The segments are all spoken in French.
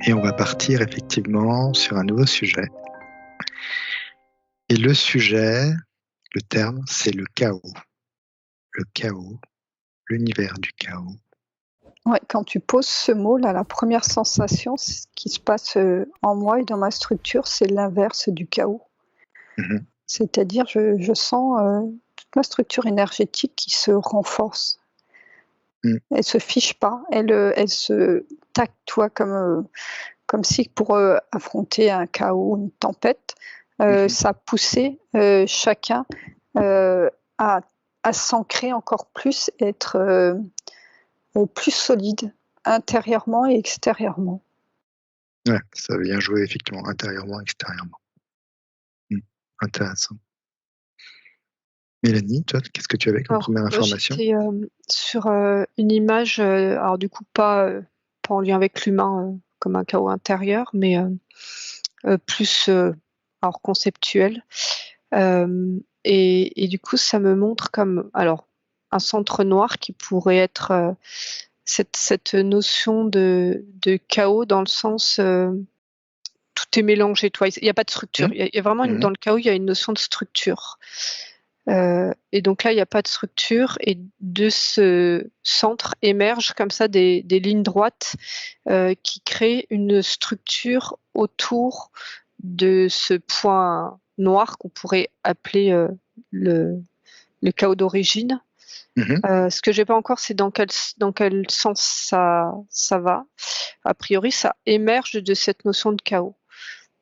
Et on va partir effectivement sur un nouveau sujet. Et le sujet, le terme, c'est le chaos. Le chaos, l'univers du chaos. Ouais, quand tu poses ce mot-là, la première sensation, ce qui se passe en moi et dans ma structure, c'est l'inverse du chaos. Mhm. C'est-à-dire, je sens toute ma structure énergétique qui se renforce. Elle se fiche pas, elle se tac, toi, comme si pour affronter un chaos, une tempête, ça poussait chacun à, à s'ancrer encore plus, être plus solide intérieurement et extérieurement. Ouais, ça vient jouer effectivement intérieurement, extérieurement. Intéressant. Mélanie, toi, qu'est-ce que tu avais comme Alors, première moi, information? j'étais sur une image, alors du coup, pas en lien avec l'humain comme un chaos intérieur, mais plus alors conceptuel. Et du coup, ça me montre comme alors un centre noir qui pourrait être cette notion de chaos dans le sens tout est mélangé. Toi, il n'y a pas de structure. Il y a vraiment dans le chaos, il y a une notion de structure. Et donc là, il n'y a pas de structure, et de ce centre émergent comme ça des lignes droites qui créent une structure autour de ce point noir qu'on pourrait appeler le chaos d'origine. Ce que j'ai pas encore, c'est dans quel sens ça va. A priori, ça émerge de cette notion de chaos.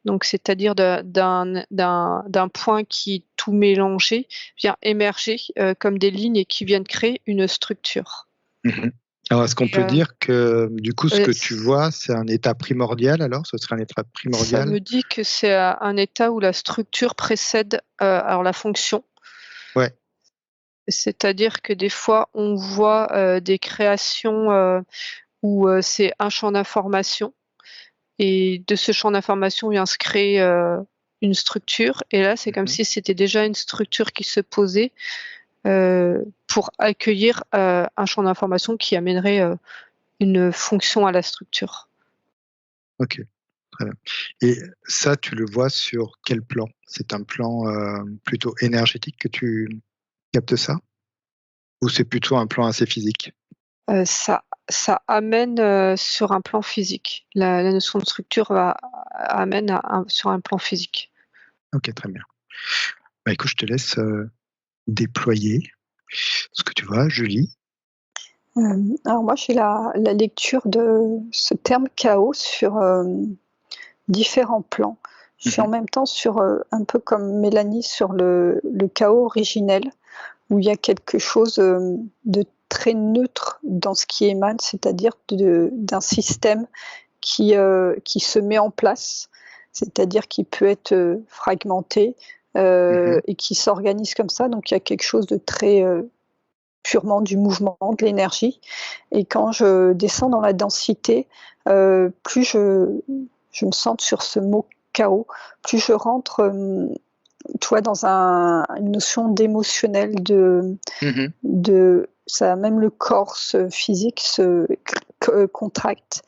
Donc, c'est-à-dire d'un point qui, tout mélangé, vient émerger comme des lignes et qui viennent créer une structure. Alors, est-ce qu'on peut dire que, du coup, ce que tu c- vois, c'est un état primordial, alors? Ce serait un état Ça primordial? me dit que c'est un état où la structure précède alors la fonction. Ouais. C'est-à-dire que des fois, on voit des créations où c'est un champ d'information, et de ce champ d'information vient se créer une structure. Et là, c'est comme si c'était déjà une structure qui se posait pour accueillir un champ d'information qui amènerait une fonction à la structure. Ok, très bien. Et ça, tu le vois sur quel plan? C'est un plan plutôt énergétique que tu captes ça? Ou c'est plutôt un plan assez physique? Ça amène sur un plan physique. La notion de structure amène sur un plan physique. Ok, très bien. Bah, écoute, je te laisse déployer ce que tu vois, Julie. Alors moi, j'ai la lecture de ce terme chaos sur différents plans. Je suis en même temps sur, un peu comme Mélanie, sur le chaos originel, où il y a quelque chose de très neutre dans ce qui émane, c'est-à-dire d'un système qui se met en place, c'est-à-dire qui peut être fragmenté et qui s'organise comme ça. Donc il y a quelque chose de très purement du mouvement, de l'énergie. Et quand je descends dans la densité, plus je me centre sur ce mot chaos, plus je rentre dans une notion d'émotionnel, ça, même le corps physique se contracte.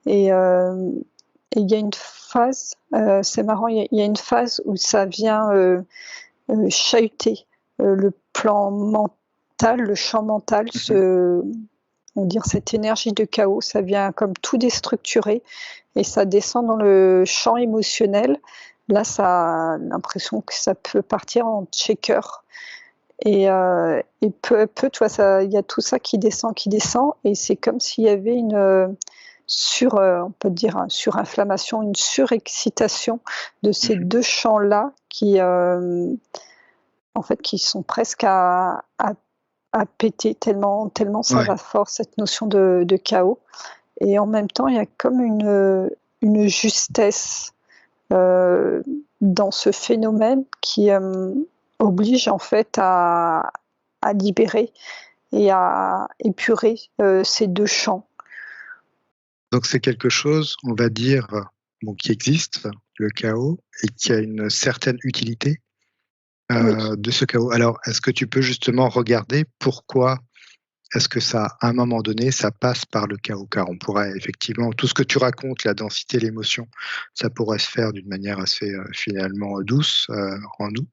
Et il y a une phase, c'est marrant, il y a une phase où ça vient chahuter le plan mental, le champ mental, on va dire cette énergie de chaos, ça vient comme tout déstructurer et ça descend dans le champ émotionnel. Là, ça a l'impression que ça peut partir en checker. Et peu à peu, il y a tout ça qui descend, et c'est comme s'il y avait une on peut dire, surinflammation, une surexcitation de ces deux champs-là qui, en fait, qui sont presque à péter tellement ça va fort, cette notion de chaos. Et en même temps, il y a comme une justesse dans ce phénomène qui oblige en fait à libérer et à épurer ces deux champs. Donc c'est quelque chose, on va dire, bon, qui existe, le chaos, et qui a une certaine utilité Oui. de ce chaos. Alors, est-ce que tu peux justement regarder pourquoi est-ce que ça, à un moment donné, ça passe par le chaos? Car on pourrait effectivement, tout ce que tu racontes, la densité, l'émotion, ça pourrait se faire d'une manière assez finalement douce en nous.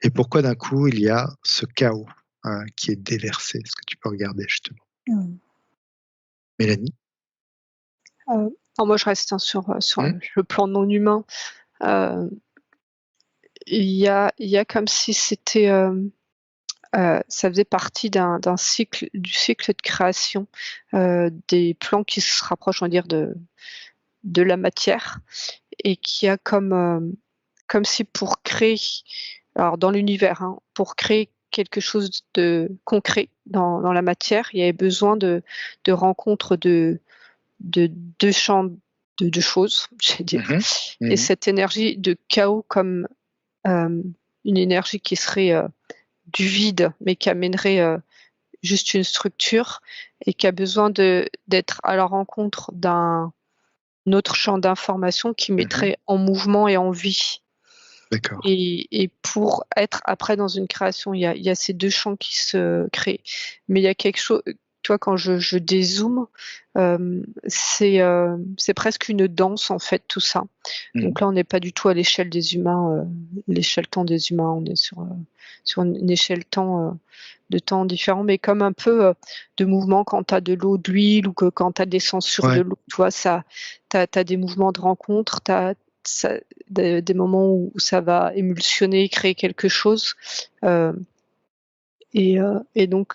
Et pourquoi d'un coup il y a ce chaos qui est déversé? Est-ce que tu peux regarder justement? Mmh. Mélanie? Alors moi, je reste, hein, sur Mmh. le plan non humain. Heu, il y a comme si c'était, ça faisait partie d'un cycle du cycle de création, des plans qui se rapprochent, on va dire, de la matière, et qui a comme si pour créer, alors dans l'univers, hein, pour créer quelque chose de concret dans la matière, il y avait besoin de rencontres de 2 champs de choses, je vais dire, Mmh. et Mmh. cette énergie de chaos comme, une énergie qui serait, du vide, mais qui amènerait, juste une structure, et qui a besoin d'être à la rencontre d'un autre champ d'information qui Mmh. mettrait en mouvement et en vie. D'accord. Et pour être après dans une création, il y a ces 2 champs qui se créent. Mais il y a quelque chose, tu vois, quand je dézoome, c'est presque une danse, en fait, tout ça. Mmh. Donc là, on n'est pas du tout à l'échelle des humains, l'échelle temps des humains, on est sur une échelle temps, de temps différent, mais comme un peu, de mouvement quand tu as de l'eau, de l'huile, ou que quand tu as de l'essence sur de Ouais. l'eau, tu vois? Ça, tu as des mouvements de rencontre, tu as des moments où ça va émulsionner, créer quelque chose, heu et donc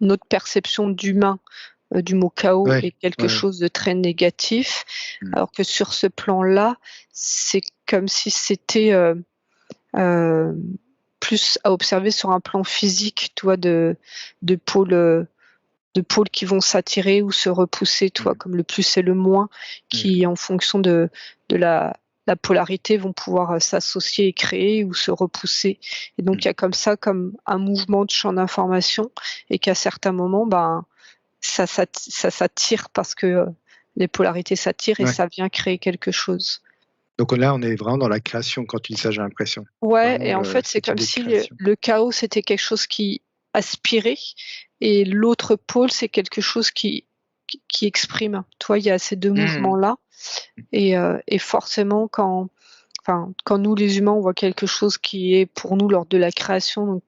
notre perception d'humain, du mot chaos, Ouais. est quelque Ouais. chose de très négatif, Mmh. alors que sur ce plan-là, c'est comme si c'était, heu, plus à observer sur un plan physique, tu vois? De pôles, de pôles qui vont s'attirer ou se repousser, tu vois? Mmh. Comme le plus et le moins, Mmh. qui, en fonction de la polarité, vont pouvoir, s'associer et créer ou se repousser, et donc Mmh. il y a comme ça, comme un mouvement de champ d'information, et qu'à certains moments, ben, ça s'attire parce que, les polarités s'attirent, et Ouais. ça vient créer quelque chose. Donc là, on est vraiment dans la création quand tu dis ça, j'ai l'impression. Ouais, Vraiment et en fait, c'est cette comme idée de si, création. le chaos, c'était quelque chose qui aspirait, et l'autre pôle, c'est quelque chose qui exprime. Tu vois, il y a ces 2 Mmh. mouvements-là, et forcément quand nous, les humains, on voit quelque chose qui est pour nous l'ordre de la création, donc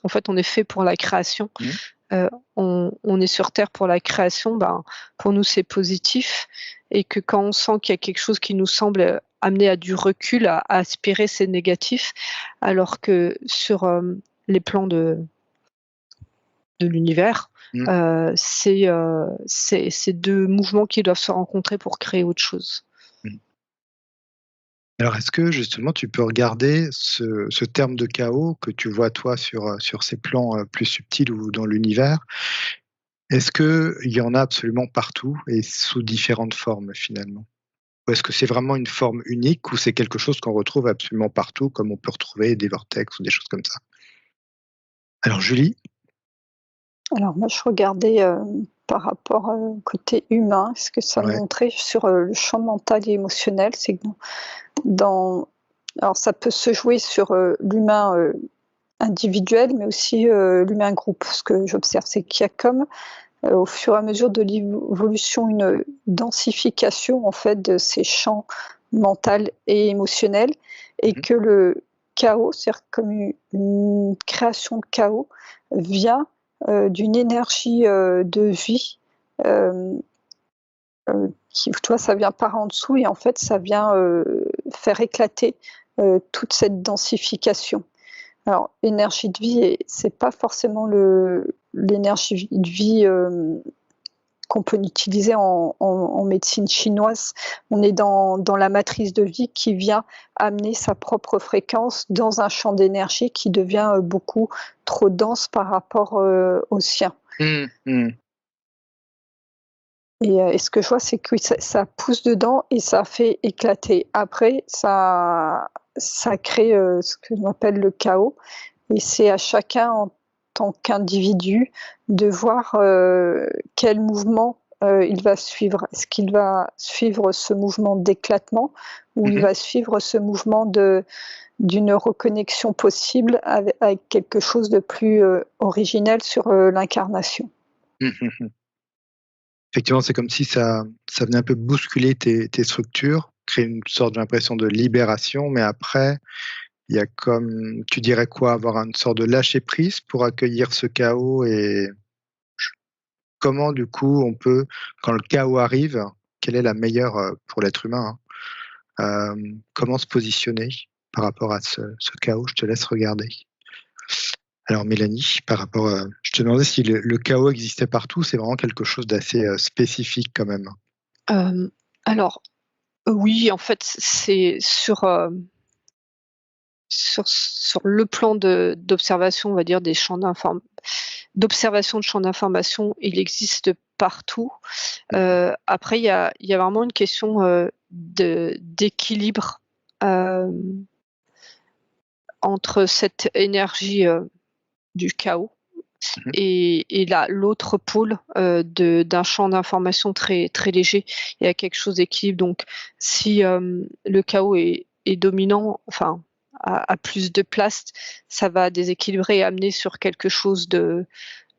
en fait, on est fait pour la création, Mmh. on est sur terre pour la création, ben, pour nous, c'est positif, et que quand on sent qu'il y a quelque chose qui nous semble, amener à du recul, à aspirer, c'est négatif. Alors que sur, les plans de l'univers, Mmh. c'est 2 mouvements qui doivent se rencontrer pour créer autre chose. Mmh. Alors est-ce que justement tu peux regarder ce terme de chaos que tu vois toi sur ces plans, plus subtils ou dans l'univers? Est-ce qu'il y en a absolument partout et sous différentes formes finalement? Ou est-ce que c'est vraiment une forme unique ou c'est quelque chose qu'on retrouve absolument partout comme on peut retrouver des vortex ou des choses comme ça? Alors Julie? Alors moi, je regardais, par rapport, au côté humain, ce que ça me Ouais. montrait sur, le champ mental et émotionnel. C'est que dans alors ça peut se jouer sur, l'humain, individuel, mais aussi, l'humain groupe. Ce que j'observe, c'est qu'il y a comme, au fur et à mesure de l'évolution, une densification, en fait, de ces champs mental et émotionnel, et Mmh. que le chaos, c'est-à-dire comme une création de chaos, vient, d'une énergie, de vie, hem, qui, tu vois, ça vient par en dessous, et en fait, ça vient, faire éclater, toute cette densification. Alors, énergie de vie, et c'est pas forcément l'énergie de vie, qu'on peut utiliser en médecine chinoise. On est dans la matrice de vie qui vient amener sa propre fréquence dans un champ d'énergie qui devient, beaucoup trop dense par rapport, au sien. Mmh. Mmh. Et ce que je vois, c'est que oui, ça pousse dedans et ça fait éclater. Après, ça crée, ce que l'on appelle le chaos, et c'est à chacun, en tant qu'individu, de voir, quel mouvement, il va suivre. Est-ce qu'il va suivre ce mouvement d'éclatement, ou il Mmh. va suivre ce mouvement d'une reconnexion possible avec quelque chose de plus, originel sur, l'incarnation? Effectivement, c'est comme si ça venait un peu bousculer tes structures, créer une sorte d'impression de libération, mais après, il y a comme tu dirais quoi? Avoir une sorte de lâcher prise pour accueillir ce chaos et comment du coup on peut quand le chaos arrive, quelle est la meilleure, pour l'être humain, hein, comment se positionner par rapport à ce chaos? Je te laisse regarder. Alors Mélanie, par rapport, je te demandais si le chaos existait partout, c'est vraiment quelque chose d'assez, spécifique quand même? Alors, oui, en fait, c'est sur le plan d'observation, on va dire, d'observation de champs d'information, il existe partout. Après, il y a vraiment une question d'équilibre entre cette énergie du chaos Mmh. et l'autre pôle d'un champ d'information très, très léger. Il y a quelque chose d'équilibre. Donc, si le chaos est dominant, enfin, a plus de place, ça va déséquilibrer et amener sur quelque chose de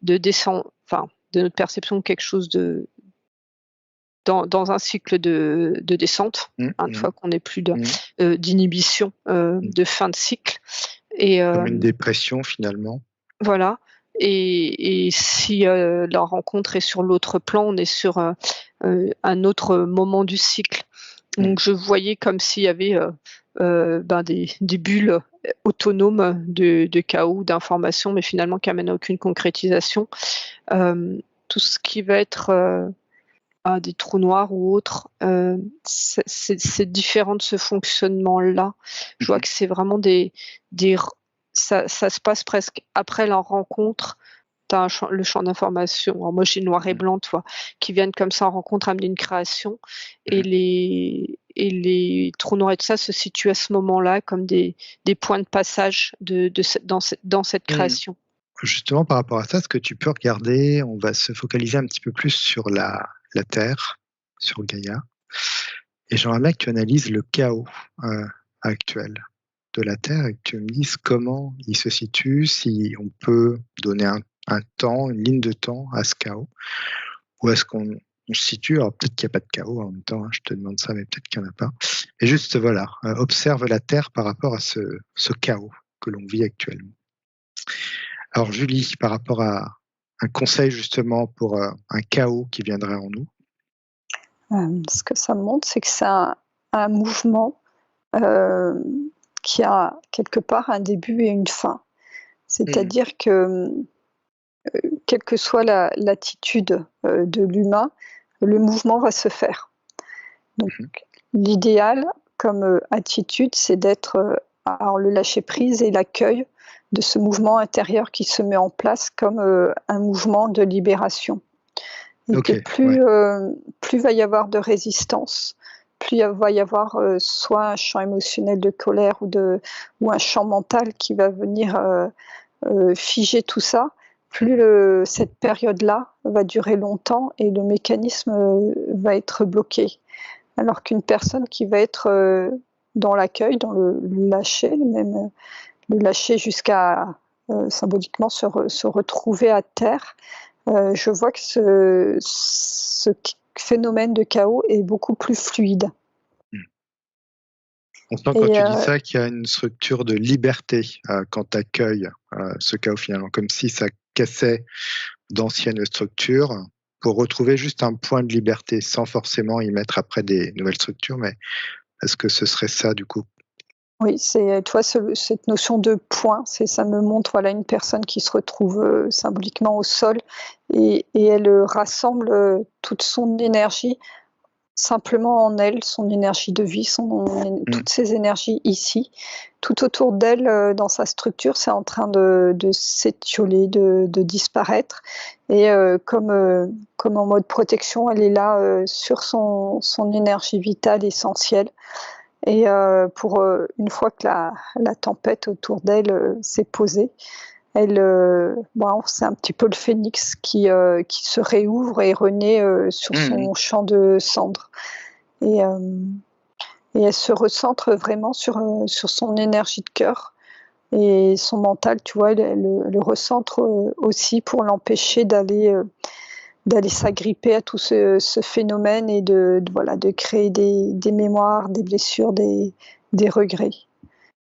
descend, enfin, de notre perception, quelque chose dans un cycle de descente, Mmh, une fois qu'on n'est plus mmh. d'inhibition, de fin de cycle. Et Comme une dépression finalement. voilà. Et si la rencontre est sur l'autre plan, on est sur un autre moment du cycle. Donc je voyais comme s'il y avait des bulles autonomes de chaos, d'informations, mais finalement qui amènent à aucune concrétisation. Tout ce qui va être des trous noirs ou autres, c'est différent de ce fonctionnement-là. Je vois que c'est vraiment ça se passe presque après la rencontre. Tu le champ d'information. Alors moi, j'ai noir et blanc, tu vois, qui viennent comme ça en rencontre amener une création. Et les trous noirs et tout ça se situent à ce moment-là comme des points de passage dans cette création. Justement par rapport à ça, est-ce que tu peux regarder, on va se focaliser un petit peu plus sur la Terre, sur Gaïa et j'aimerais bien que tu analyses le chaos, actuel de la Terre et que tu me dises comment il se situe, si on peut donner un temps, une ligne de temps à ce chaos? Où est-ce qu'on se situe? Alors peut-être qu'il y a pas de chaos en même temps, hein, je te demande ça, mais peut-être qu'il y en a pas et juste voilà, observe la Terre par rapport à ce chaos que l'on vit actuellement. Alors Julie, par rapport à un conseil justement pour, un chaos qui viendrait en nous? Ce que ça montre, c'est que c'est un mouvement qui a quelque part un début et une fin. C'est-à-dire que, quelle que soit l'attitude de l'humain, le mouvement va se faire. Donc l'idéal comme attitude, c'est d'être alors le lâcher prise et l'accueil de ce mouvement intérieur qui se met en place comme un mouvement de libération. Et que plus va y avoir de résistance, plus il va y avoir soit un champ émotionnel de colère ou un champ mental qui va venir figer tout ça, plus cette période-là va durer longtemps et le mécanisme va être bloqué. Alors qu'une personne qui va être dans l'accueil, dans le lâcher, même le lâcher jusqu'à symboliquement se retrouver à terre, je vois que ce phénomène de chaos est beaucoup plus fluide. On sent quand tu dis ça qu'il y a une structure de liberté, quand tu accueilles, ce chaos finalement, comme si ça cassait d'anciennes structures pour retrouver juste un point de liberté sans forcément y mettre après des nouvelles structures, mais est-ce que ce serait ça du coup? Oui, tu vois, cette notion de point, ça me montre voilà, une personne qui se retrouve symboliquement au sol et elle rassemble toute son énergie simplement en elle, son énergie de vie, toutes ses énergies ici. Tout autour d'elle, dans sa structure, c'est en train de s'étioler, de disparaître. Et comme en mode protection, elle est là sur son énergie vitale essentielle. Et pour une fois que la tempête autour d'elle s'est posée, c'est un petit peu le phénix qui se réouvre et renaît sur son champ de cendres. Et elle se recentre vraiment sur son énergie de cœur. Et son mental, tu vois, elle le recentre aussi pour l'empêcher d'aller d'aller s'agripper à tout ce phénomène et voilà, de créer des mémoires, des blessures, des regrets.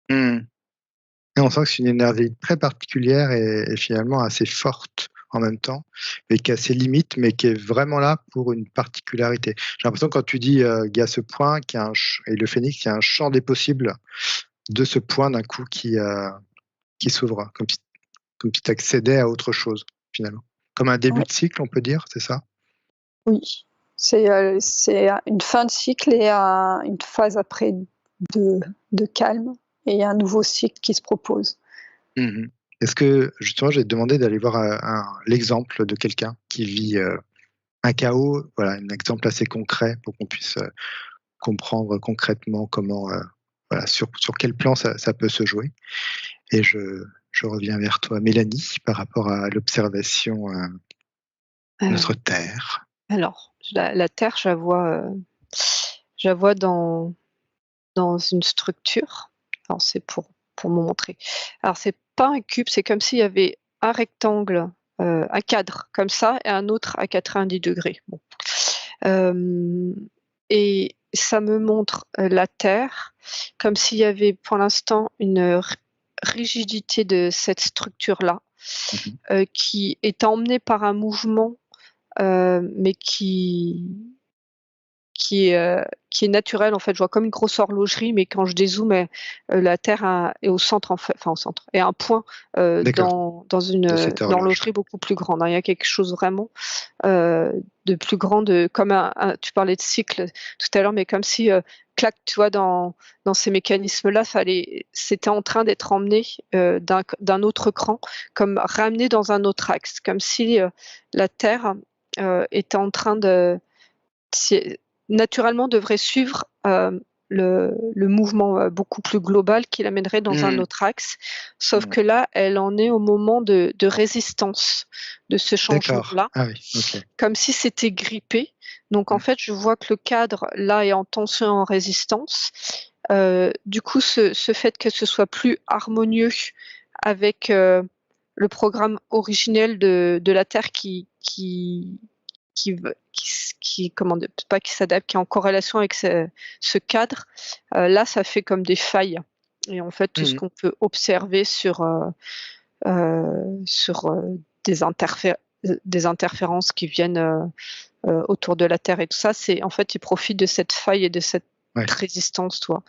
Et on sent que c'est une énergie très particulière et finalement assez forte en même temps, mais qui a ses limites, mais qui est vraiment là pour une particularité. J'ai l'impression que quand tu dis qu'il y a ce point, et le phénix, il y a un champ des possibles de ce point d'un coup qui s'ouvre, comme si tu accédais à autre chose finalement. Comme un début Ouais. de cycle, on peut dire, c'est ça? Oui, c'est une fin de cycle et une phase après de calme et un nouveau cycle qui se propose. Mmh. Est-ce que justement, j'ai demandé d'aller voir l'exemple de quelqu'un qui vit un chaos, voilà, un exemple assez concret pour qu'on puisse comprendre concrètement comment, voilà, sur quel plan ça peut se jouer. Et je reviens vers toi, Mélanie, par rapport à l'observation de notre Terre. Alors, la Terre, je la vois dans une structure. Alors c'est pour me montrer. Alors c'est pas un cube, c'est comme s'il y avait un rectangle, un cadre comme ça et un autre à 90 degrés. Bon. Et ça me montre la Terre comme s'il y avait pour l'instant une rigidité de cette structure-là, qui est emmenée par un mouvement, mais qui est naturel en fait. Je vois comme une grosse horlogerie, mais quand je dézoome, la Terre est au centre enfin au centre, est un point D'accord. dans une horloge. horlogerie beaucoup plus grande. Hein. Il y a quelque chose vraiment de plus grand, comme tu parlais de cycle tout à l'heure, mais comme si clac, tu vois, dans ces mécanismes-là, c'était en train d'être emmené d'un autre cran, comme ramené dans un autre axe, comme si la Terre était en train naturellement devrait suivre le mouvement beaucoup plus global qui l'amènerait dans un autre axe. Sauf que là, elle en est au moment de résistance de ce D'accord. changement-là, Ah oui, OK. comme si c'était grippé. Donc en fait, je vois que le cadre là est en tension et en résistance. Du coup, ce fait que ce soit plus harmonieux avec le programme originel de la Terre qui comment dire, pas qui s'adapte, qui est en corrélation avec ce cadre, là, ça fait comme des failles. Et en fait, tout ce qu'on peut observer sur des interférences qui viennent autour de la Terre et tout ça, c'est en fait, ils profitent de cette faille et de cette résistance, toi.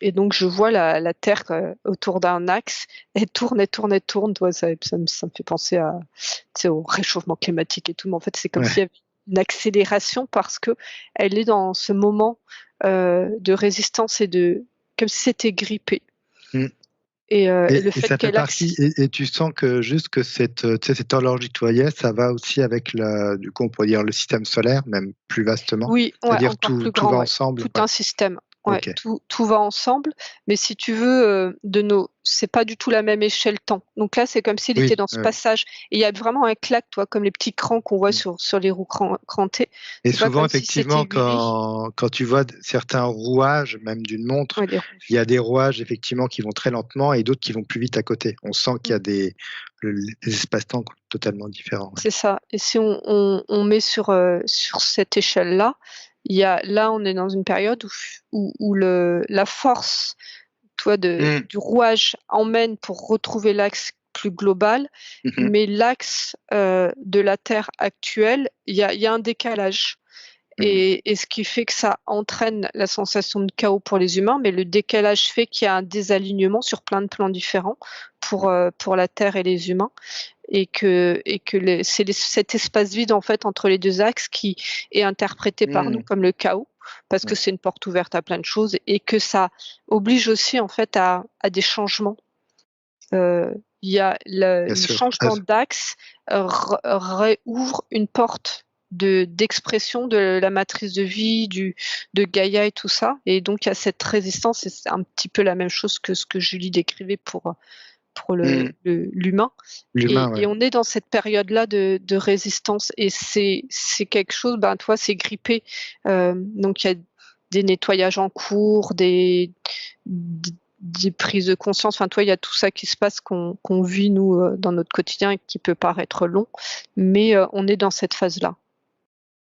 Et donc, je vois la Terre autour d'un axe, elle tourne, elle tourne, elle tourne. Toi, ça me fait penser au réchauffement climatique et tout. Mais en fait, c'est comme s'il y avait une accélération parce qu'elle est dans ce moment de résistance comme si c'était grippé. Et le fait ça fait qu'elle partie, et tu sens que juste que cette horloge que tu voyais, ça va aussi avec du coup, on pourrait dire le système solaire, même plus vastement. Oui, C'est-à-dire encore plus tout grand, va ensemble. tout un système. Ok. Tout va ensemble, mais si tu veux, c'est pas du tout la même échelle temps. Donc là, c'est comme s'il était dans ce passage. Et il y a vraiment un clac, toi, comme les petits crans qu'on voit sur les roues crantées. Et C'est pas souvent, comme si effectivement, c'était huilé. quand tu vois certains rouages, même d'une montre, Ouais, il y a des rouages effectivement qui vont très lentement et d'autres qui vont plus vite à côté. On sent qu'il y a des espaces-temps totalement différents. C'est ça. Et si on met sur cette échelle-là, là, on est dans une période où la force, toi, du rouage emmène pour retrouver l'axe plus global, mais l'axe de la Terre actuelle, il y a un décalage. Et ce qui fait que ça entraîne la sensation de chaos pour les humains, mais le décalage fait qu'il y a un désalignement sur plein de plans différents pour la Terre et les humains, et que c'est cet espace vide en fait entre les deux axes qui est interprété par nous comme le chaos, parce que c'est une porte ouverte à plein de choses et que ça oblige aussi en fait à des changements. Il y a le changement d'axe réouvre une porte d'expression de la matrice de vie, de Gaïa et tout ça. Et donc, il y a cette résistance, et c'est un petit peu la même chose que ce que Julie décrivait pour l'humain. Et on est dans cette période-là de résistance, et c'est quelque chose, toi, c'est grippé. Donc, il y a des nettoyages en cours, des des prises de conscience. Enfin, toi, il y a tout ça qui se passe, qu'on vit, nous, dans notre quotidien et qui peut paraître long, mais on est dans cette phase-là.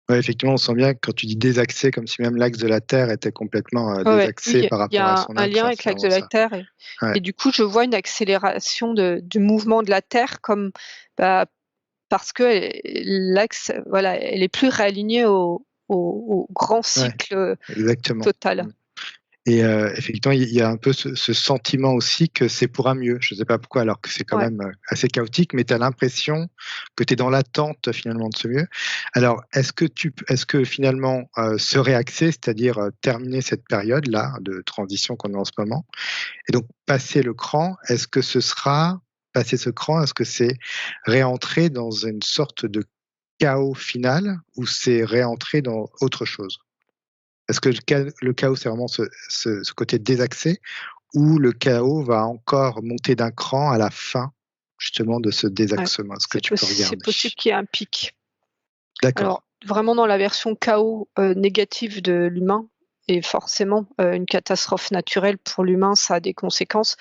Ouais, effectivement, on sent bien que quand tu dis désaxé, comme si même l'axe de la Terre était complètement Ouais, désaxé oui, par il y rapport à a son un axe, lien hein, avec c'est l'axe de vraiment la ça. Terre Ouais. et du coup, je vois une accélération du mouvement de la Terre comme, bah, parce que l'axe, voilà, elle est plus réalignée au grand Ouais, cycle exactement. total. Et effectivement, il y a un peu ce sentiment aussi que c'est pour un mieux. Je ne sais pas pourquoi, alors que c'est quand Ouais. même assez chaotique, mais tu as l'impression que tu es dans l'attente finalement de ce mieux. Alors, est-ce que finalement se réaxer, c'est-à-dire terminer cette période-là de transition qu'on a en ce moment, et donc passer le cran, est-ce que ce sera passer ce cran, est-ce que c'est réentrer dans une sorte de chaos final ou c'est réentrer dans autre chose? Est-ce que le chaos, c'est vraiment ce côté désaxé ou le chaos va encore monter d'un cran à la fin, justement, de ce Ouais, désaxement? Est-ce que tu peux c'est regarder? possible qu'il y ait un pic. D'accord. Alors, vraiment dans la version chaos négative de l'humain, et forcément, une catastrophe naturelle pour l'humain, ça a des conséquences.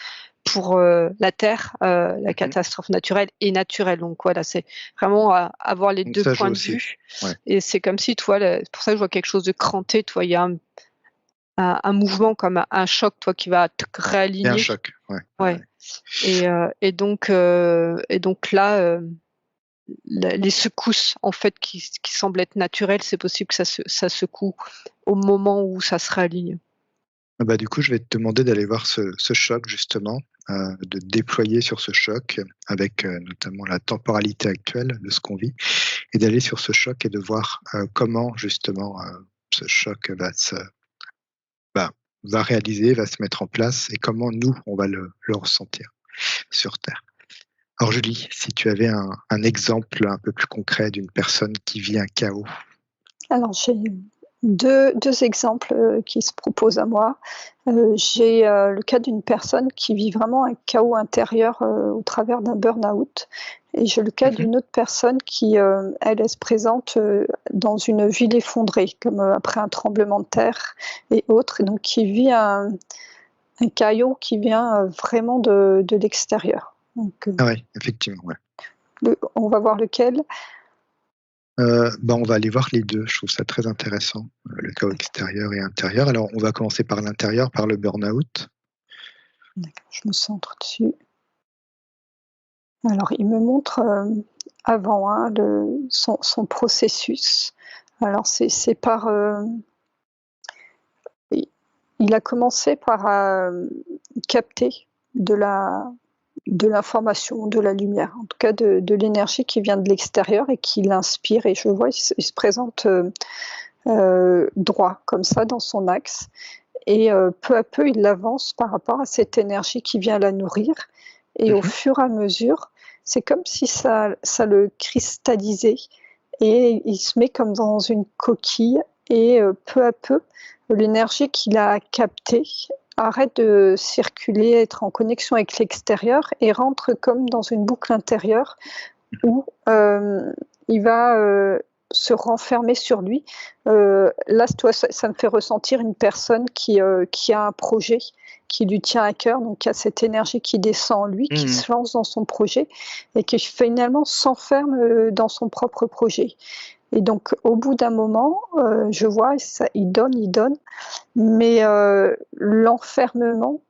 Pour la Terre, la catastrophe naturelle est naturelle. Donc voilà, c'est vraiment avoir les Donc deux ça joue points de aussi. vue. Ouais. Et c'est comme si, toi, c'est pour ça que je vois quelque chose de cranté. Toi, il y a un mouvement comme un choc, toi, qui va te Il y a un réaligner. choc, ouais. Ouais. Et donc là, les secousses en fait qui semblent être naturelles, c'est possible que ça secoue au moment où ça se réaligne. Ah bah, du coup, je vais te demander d'aller voir ce choc justement, de déployer sur ce choc avec, notamment la temporalité actuelle de ce qu'on vit et d'aller sur ce choc et de voir, comment justement, ce choc bah, va réaliser, va se mettre en place et comment nous, on va le ressentir sur Terre. Alors Julie, si tu avais un exemple un peu plus concret d'une personne qui vit un chaos. Alors j'ai deux exemples qui se proposent à moi. J'ai le cas d'une personne qui vit vraiment un chaos intérieur au travers d'un burn-out. Et j'ai le cas Mmh. d'une autre personne qui, elle se présente dans une ville effondrée, comme après un tremblement de terre et autres, et donc qui vit un chaos qui vient vraiment de l'extérieur. Donc, Ah ouais, effectivement, ouais. on va voir lequel. Bah, on va aller voir les 2. Je trouve ça très intéressant, le chaos extérieur et intérieur. Alors on va commencer par l'intérieur, par le burn-out. D'accord, je me centre dessus. Alors, il me montre avant hein, son processus. Alors, c'est par. Il a commencé par capter de l'information, de la lumière, en tout cas de l'énergie qui vient de l'extérieur et qui l'inspire. Et je vois, il se présente droit, comme ça, dans son axe. Et peu à peu, il avance par rapport à cette énergie qui vient la nourrir. Et au Mmh. fur et à mesure, c'est comme si ça le cristallisait et il se met comme dans une coquille et peu à peu, l'énergie qu'il a captée arrête de circuler, être en connexion avec l'extérieur et rentre comme dans une boucle intérieure où il va se renfermer sur lui. Là, toi, ça me fait ressentir une personne qui a un projet qui lui tient à cœur, donc qui a cette énergie qui descend en lui, qui Mmh. se lance dans son projet et qui finalement s'enferme dans son propre projet. Et donc, au bout d'un moment, je vois, ça, il donne, mais l'enfermement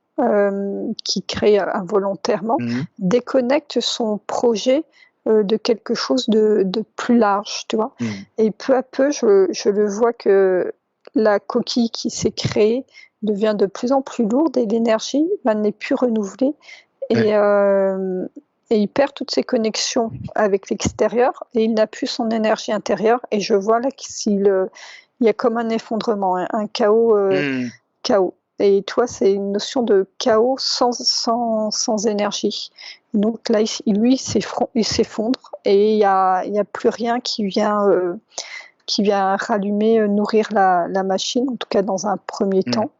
qui crée involontairement Mmh. déconnecte son projet de quelque chose de plus large, tu vois. Mmh. Et peu à peu, je le vois que la coquille qui s'est créée devient de plus en plus lourde et l'énergie n'est plus renouvelée. Ouais. Et il perd toutes ses connexions avec l'extérieur et il n'a plus son énergie intérieure. Et je vois là il y a comme un effondrement, un chaos. Mmh. Chaos. Et toi, c'est une notion de chaos sans énergie. Donc là, lui, il s'effondre et il y a plus rien qui vient rallumer, nourrir la machine, en tout cas dans un premier Mmh. temps.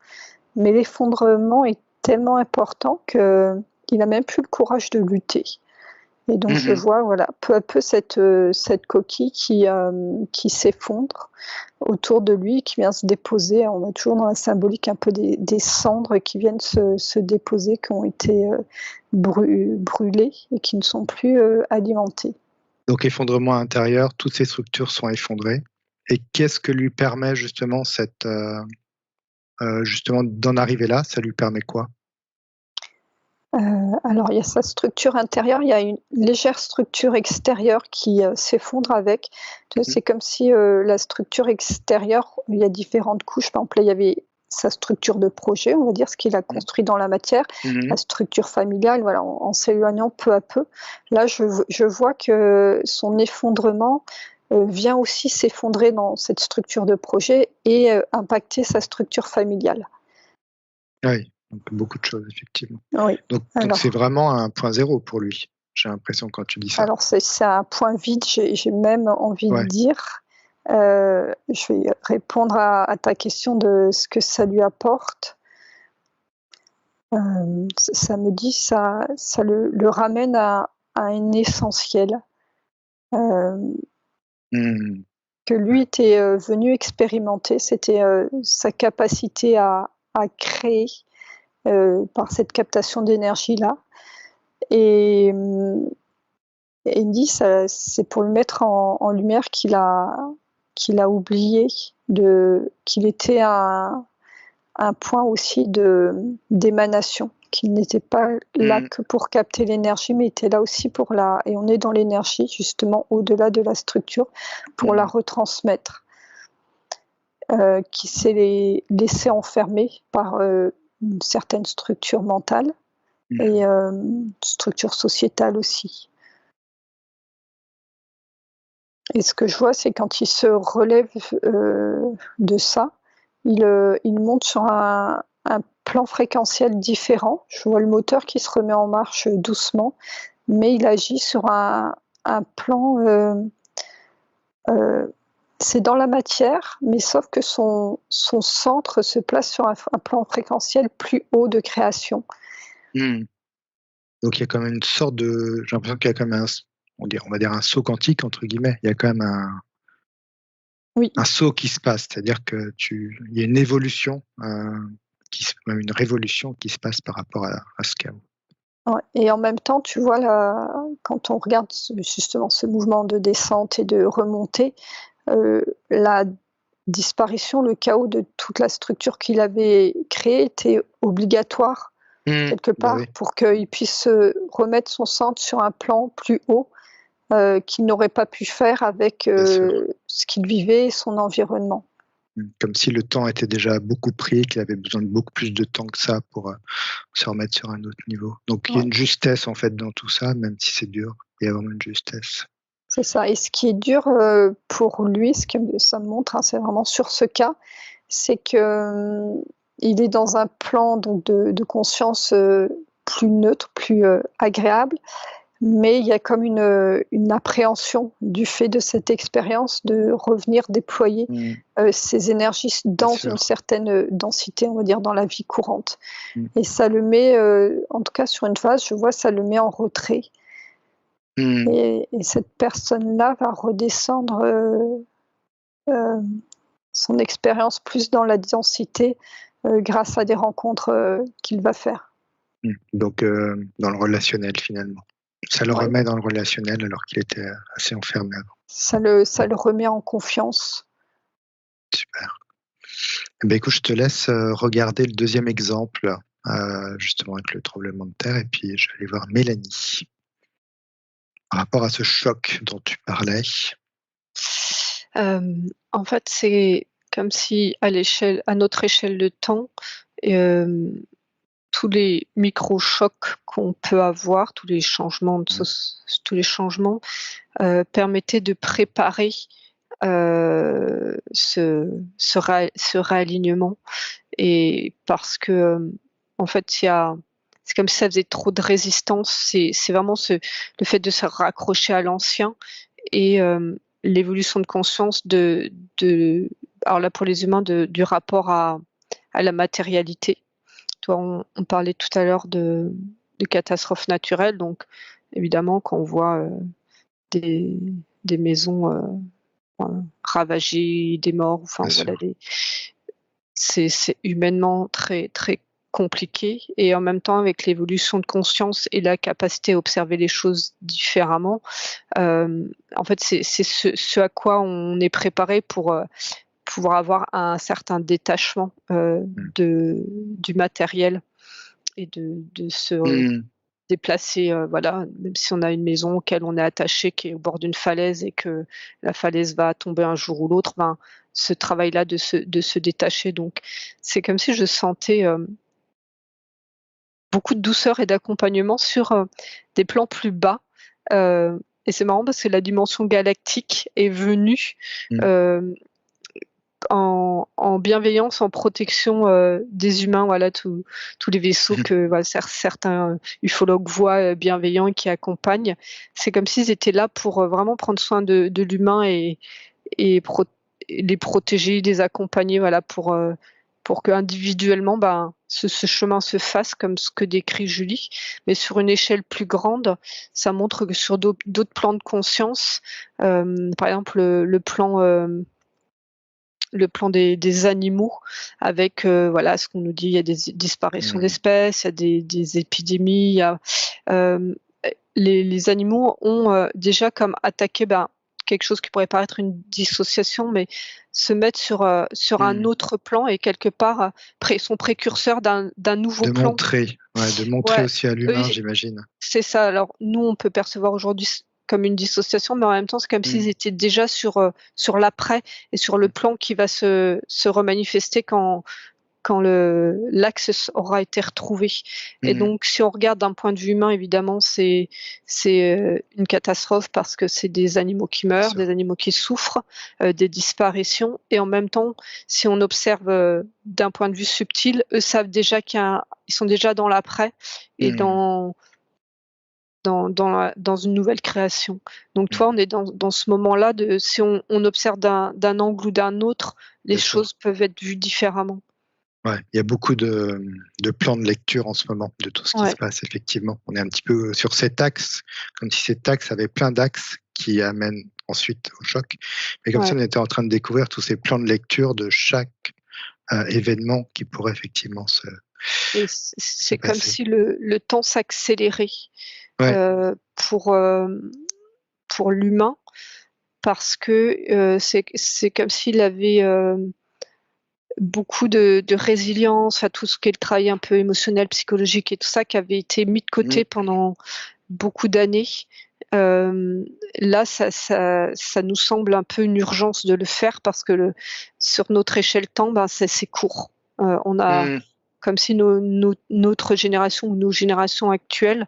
Mais l'effondrement est tellement important qu'il n'a même plus le courage de lutter. Et donc je vois, voilà, peu à peu cette coquille qui s'effondre autour de lui, qui vient se déposer. On a toujours dans la symbolique un peu des cendres qui viennent se déposer, qui ont été brûlées et qui ne sont plus alimentées. Donc effondrement intérieur, toutes ces structures sont effondrées. Et qu'est-ce que lui permet justement justement d'en arriver là? Ça lui permet quoi? Alors il y a sa structure intérieure, il y a une légère structure extérieure qui s'effondre avec. C'est comme si la structure extérieure, il y a différentes couches. Par exemple, là, il y avait sa structure de projet, on va dire, ce qu'il a construit dans la matière, la structure familiale, voilà, en s'éloignant peu à peu. Là, je vois que son effondrement vient aussi s'effondrer dans cette structure de projet et impacter sa structure familiale. Oui, donc beaucoup de choses, effectivement. Oui. Donc c'est vraiment un point zéro pour lui, j'ai l'impression quand tu dis ça. Alors c'est un point vide, j'ai même envie de dire. Je vais répondre à ta question de ce que ça lui apporte. Ça me dit, ça le ramène à un essentiel que lui était venu expérimenter. C'était sa capacité à créer par cette captation d'énergie-là. Et il dit c'est pour le mettre en lumière qu'il a oublié qu'il était un point aussi d'émanation, qu'il n'était pas là que pour capter l'énergie, mais était là aussi pour et on est dans l'énergie justement au-delà de la structure, pour la retransmettre, qui s'est laissé enfermer par une certaine structure mentale et structure sociétale aussi. Et ce que je vois, c'est quand il se relève de ça, il monte sur un plan fréquentiel différent. Je vois le moteur qui se remet en marche doucement, mais il agit sur un plan. C'est dans la matière, mais sauf que son centre se place sur un plan fréquentiel plus haut de création. Donc il y a quand même une sorte de... J'ai l'impression qu'il y a quand même on va dire un saut quantique, entre guillemets. Il y a quand même un saut qui se passe, c'est-à-dire que il y a une évolution, même une révolution qui se passe par rapport à ce chaos. Ouais. Et en même temps, tu vois, quand on regarde justement ce mouvement de descente et de remontée, la disparition, le chaos de toute la structure qu'il avait créée était obligatoire quelque part pour qu'il puisse remettre son centre sur un plan plus haut qu'il n'aurait pas pu faire avec ce qu'il vivait et son environnement. Comme si le temps était déjà beaucoup pris, qu'il avait besoin de beaucoup plus de temps que ça pour se remettre sur un autre niveau. Donc il y a une justesse en fait dans tout ça, même si c'est dur, il y a vraiment une justesse. C'est ça. Et ce qui est dur pour lui, ce que ça me montre, c'est vraiment sur ce cas, c'est que il est dans un plan donc de conscience plus neutre, plus agréable, mais il y a comme une appréhension du fait de cette expérience de revenir déployer ces énergies dans une certaine densité, on va dire, dans la vie courante. Et ça le met, en tout cas sur une phase, je vois, ça le met en retrait. Et cette personne-là va redescendre son expérience plus dans la densité grâce à des rencontres qu'il va faire. Donc dans le relationnel finalement. Ça le remet dans le relationnel alors qu'il était assez enfermé avant. Ça le remet en confiance. Super. Écoute, je te laisse regarder le deuxième exemple, justement avec le tremblement de terre, et puis je vais aller voir Mélanie. Par rapport à ce choc dont tu parlais. En fait, c'est comme si à notre échelle de temps, tous les micro-chocs qu'on peut avoir, tous les changements, permettaient de préparer ce réalignement. Et parce que, en fait, c'est comme si ça faisait trop de résistance. C'est vraiment le fait de se raccrocher à l'ancien et l'évolution de conscience alors là pour les humains, du rapport à la matérialité. Toi, on parlait tout à l'heure de catastrophes naturelles, donc évidemment, quand on voit des maisons ravagées, des morts, enfin Bien voilà, sûr. c'est humainement très, très compliqué. Et en même temps, avec l'évolution de conscience et la capacité à observer les choses différemment, en fait, c'est ce à quoi on est préparé pour pouvoir avoir un certain détachement Mm. du matériel et de se Mm. déplacer, voilà, même si on a une maison auquel on est attaché, qui est au bord d'une falaise et que la falaise va tomber un jour ou l'autre, ben, ce travail-là de se détacher. Donc, c'est comme si je sentais beaucoup de douceur et d'accompagnement sur des plans plus bas. Et c'est marrant parce que la dimension galactique est venue Mm. euh, en bienveillance, en protection des humains, voilà, tous les vaisseaux que voilà, certains ufologues voient bienveillants et qui accompagnent. C'est comme s'ils étaient là pour vraiment prendre soin de l'humain et les protéger, les accompagner, voilà, pour que individuellement, ben, ce chemin se fasse comme ce que décrit Julie, mais sur une échelle plus grande. Ça montre que sur d'autres plans de conscience, par exemple le plan des animaux avec voilà ce qu'on nous dit, il y a des disparitions Mm. d'espèces, il y a des épidémies, il y a, les animaux ont déjà comme attaqué quelque chose qui pourrait paraître une dissociation, mais se mettre sur un Mm. autre plan et quelque part sont précurseurs d'un nouveau De plan. montrer, ouais, de montrer Ouais, aussi à eux, l'humain, j'imagine. c'est ça. Alors nous, on peut percevoir aujourd'hui comme une dissociation, mais en même temps, c'est comme s'ils Mm. étaient déjà sur l'après et sur le plan qui va se remanifester quand l'axe aura été retrouvé. Et Mm. donc, si on regarde d'un point de vue humain, évidemment, c'est une catastrophe parce que c'est des animaux qui Bien meurent, sûr. des animaux qui souffrent, des disparitions. Et en même temps, si on observe d'un point de vue subtil, eux savent déjà ils sont déjà dans l'après et Mm. dans une nouvelle création. Donc, Mm. toi, on est dans ce moment-là si on observe d'un angle ou d'un autre, les Bien sûr. choses peuvent être vues différemment. Ouais, il y a beaucoup de plans de lecture en ce moment de tout ce qui se Ouais, passe, effectivement. On est un petit peu sur cet axe, comme si cet axe avait plein d'axes qui amènent ensuite au choc. Mais comme si ouais. on était en train de découvrir tous ces plans de lecture de chaque événement qui pourrait effectivement Et se c'est comme passer. si le temps s'accélérait Ouais. euh, pour, euh, pour l'humain parce que c'est comme s'il avait beaucoup de résilience à tout ce qui est le travail un peu émotionnel, psychologique et tout ça qui avait été mis de Mm. côté pendant beaucoup d'années. Euh, Là, ça nous semble un peu une urgence de le faire parce que sur notre échelle temps, ben, c'est court. On a Mm. comme si notre génération ou nos générations actuelles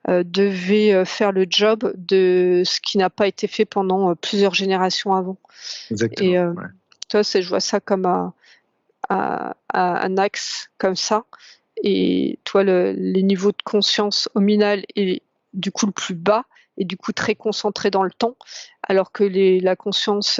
devaient faire le job de ce qui n'a pas été fait pendant plusieurs générations avant. Et Exactement. Ouais. toi, je vois ça comme un axe comme ça. Et toi, les niveaux de conscience nominale est du coup le plus bas et du coup très concentré dans le temps, alors que la conscience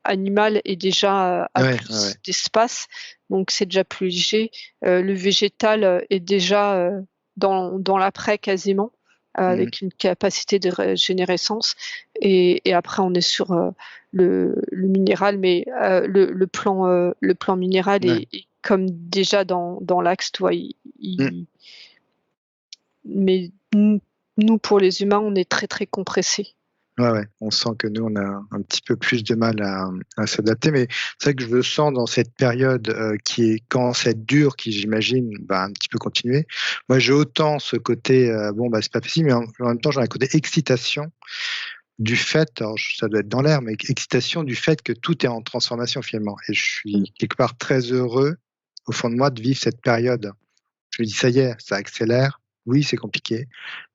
animale est déjà à Ouais, ouais, ouais. plus d'espace, donc c'est déjà plus léger. Le végétal est déjà dans l'après quasiment, Mm. avec une capacité de régénérescence. Et après, on est sur le minéral, mais le plan minéral Ouais. est comme déjà dans l'axe, toi. Mm. Mais nous, pour les humains, on est très, très compressés. Ouais, ouais. On sent que nous, on a un petit peu plus de mal à s'adapter. Mais c'est vrai que je le sens dans cette période qui est, quand c'est dur, qui, j'imagine, va un petit peu continuer. Moi, j'ai autant ce côté, bon, bah, c'est pas facile, mais en même temps, j'ai un côté excitation du fait, alors ça doit être dans l'air, mais excitation du fait que tout est en transformation finalement. Et je Mm. suis quelque part très heureux, au fond de moi, de vivre cette période. Je me dis, ça y est, ça accélère. Oui, c'est compliqué,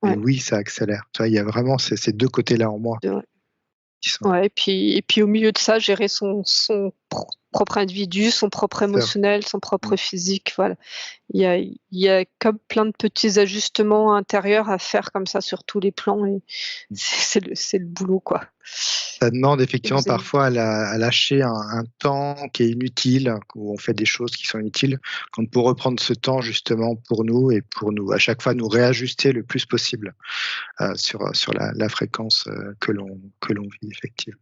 mais Ouais, oui, ça accélère. Tu vois, il y a vraiment ces deux côtés-là en moi ouais. qui sont. Ouais, et puis au milieu de ça, gérer propre individu, son propre Ça. émotionnel, son propre physique. Voilà. Il y a comme plein de petits ajustements intérieurs à faire comme ça sur tous les plans et c'est le boulot, quoi. Ça demande effectivement parfois à lâcher un temps qui est inutile, où on fait des choses qui sont inutiles, quand pour reprendre ce temps justement pour nous et pour nous à chaque fois nous réajuster le plus possible sur la fréquence que l'on vit effectivement.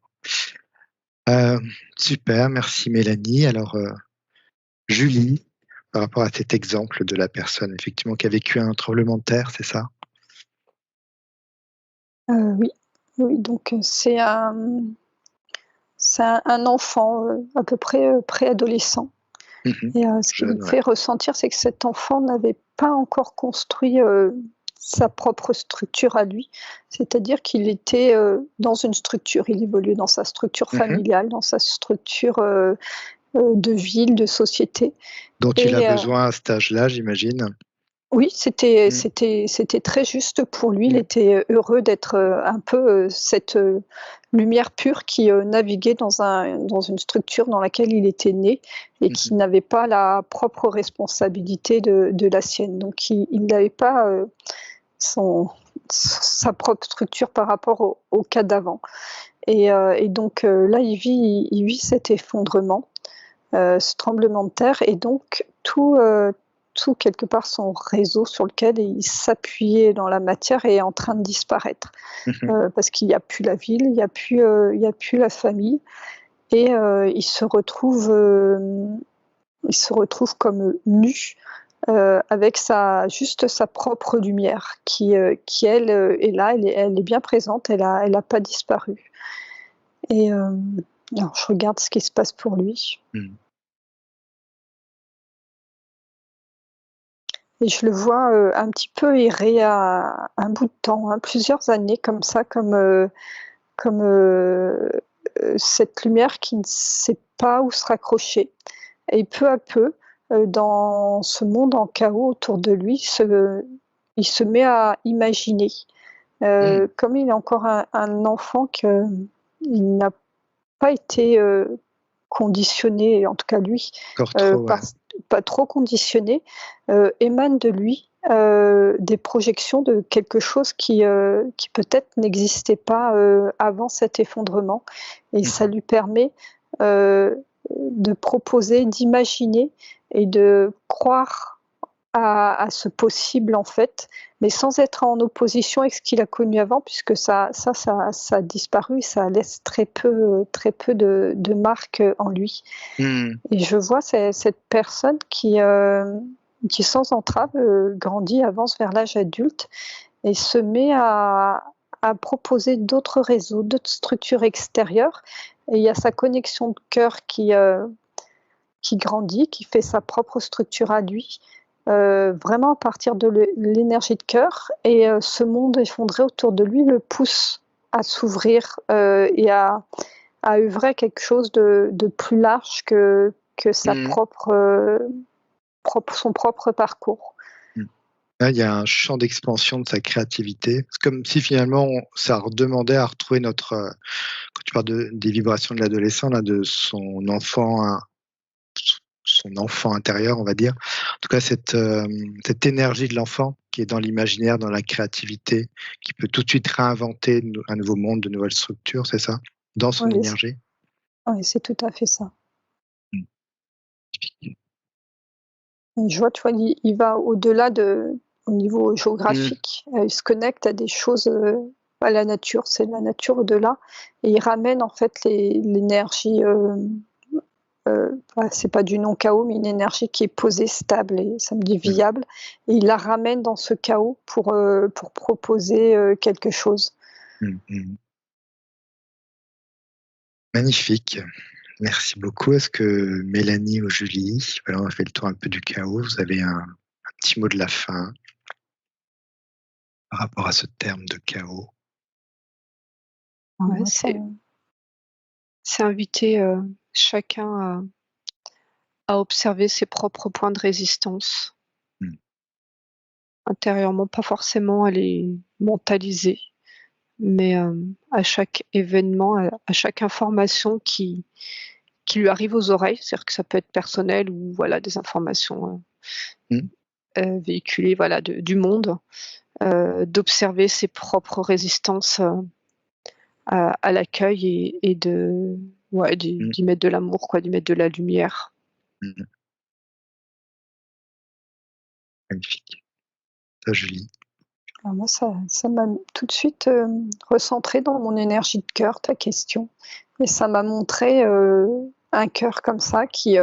Super, merci Mélanie. Alors Julie, par rapport à cet exemple de la personne effectivement qui a vécu un tremblement de terre, c'est ça? Oui, donc c'est un enfant à peu près préadolescent. Et ce qui me fait ressentir, c'est que cet enfant n'avait pas encore construit sa propre structure à lui. C'est-à-dire qu'il était dans une structure, il évoluait dans sa structure familiale, dans sa structure de ville, de société. Dont il a besoin à cet âge-là, j'imagine. Oui, c'était très juste pour lui. Il était heureux d'être un peu cette lumière pure qui naviguait dans une structure dans laquelle il était né et qui n'avait pas la propre responsabilité de la sienne. Donc il n'avait pas sa propre structure par rapport au cas d'avant. Et donc là, il vit cet effondrement, ce tremblement de terre, et donc tout quelque part son réseau sur lequel il s'appuyait dans la matière est en train de disparaître parce qu'il n'y a plus la ville, il n'y a plus la famille, et il se retrouve comme nu avec juste sa propre lumière qui elle est là, elle est bien présente, elle a pas disparu. Et alors je regarde ce qui se passe pour lui. Et je le vois un petit peu errer à un bout de temps, plusieurs années comme ça, comme cette lumière qui ne sait pas où se raccrocher. Et peu à peu, dans ce monde en chaos autour de lui, il se met à imaginer. Comme il est encore un enfant, qu'il n'a pas été conditionné, en tout cas lui, pas trop conditionné, émane de lui des projections de quelque chose qui peut-être n'existait pas avant cet effondrement. Et ça lui permet de proposer, d'imaginer et de croire à ce possible, en fait, mais sans être en opposition avec ce qu'il a connu avant, puisque ça a disparu, ça laisse très peu de marques en lui. Et je vois cette personne qui sans entrave grandit, avance vers l'âge adulte et se met à proposer d'autres réseaux, d'autres structures extérieures. Et il y a sa connexion de cœur qui grandit, qui fait sa propre structure à lui, vraiment à partir de l'énergie de cœur. Et ce monde effondré autour de lui le pousse à s'ouvrir et à œuvrer quelque chose de plus large que son propre parcours. Là, il y a un champ d'expansion de sa créativité. C'est comme si finalement ça redemandait à retrouver notre. Quand tu parles des vibrations de l'adolescent, là, de son enfant intérieur, on va dire. En tout cas, cette énergie de l'enfant qui est dans l'imaginaire, dans la créativité, qui peut tout de suite réinventer un nouveau monde, de nouvelles structures, c'est ça? Dans son énergie? Oui, c'est tout à fait ça. Et je vois, tu vois, il va au-delà au niveau géographique. Il se connecte à des choses, à la nature, c'est la nature au-delà. Et il ramène en fait l'énergie, c'est pas du non-chaos, mais une énergie qui est posée, stable, et ça me dit viable. Et il la ramène dans ce chaos pour proposer quelque chose. Magnifique. Merci beaucoup. Est-ce que Mélanie ou Julie, voilà, on a fait le tour un peu du chaos, vous avez un petit mot de la fin par rapport à ce terme de chaos? Ouais, c'est inviter chacun à observer ses propres points de résistance intérieurement, pas forcément à les mentaliser, mais à chaque événement, à chaque information qui qui lui arrivent aux oreilles, c'est-à-dire que ça peut être personnel ou voilà, des informations véhiculées voilà, du monde, d'observer ses propres résistances à l'accueil et d'y mettre de l'amour, quoi, d'y mettre de la lumière. Mmh. Magnifique. Ça, Julie. Alors moi, ça m'a tout de suite recentré dans mon énergie de cœur, ta question. Et ça m'a montré un cœur comme ça qui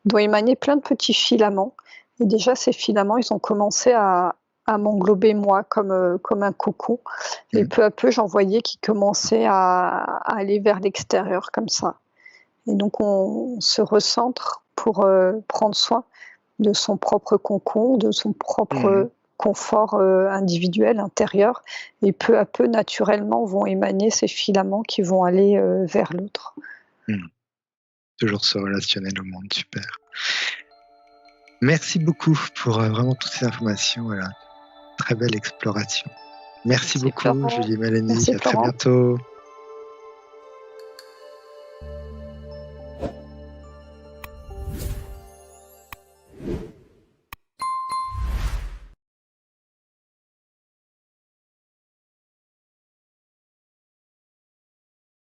doit émaner plein de petits filaments. Et déjà, ces filaments, ils ont commencé à m'englober moi comme un cocon. Et peu à peu, j'en voyais qui commençaient à aller vers l'extérieur comme ça. Et donc, on se recentre pour prendre soin de son propre cocon, de son propre confort individuel, intérieur. Et peu à peu, naturellement, vont émaner ces filaments qui vont aller vers l'autre. Toujours ce relationnel au monde, super. Merci beaucoup pour vraiment toutes ces informations. Voilà. Très belle exploration. Merci beaucoup, Florent. Julie et Mélanie. Merci, À très Florent. bientôt.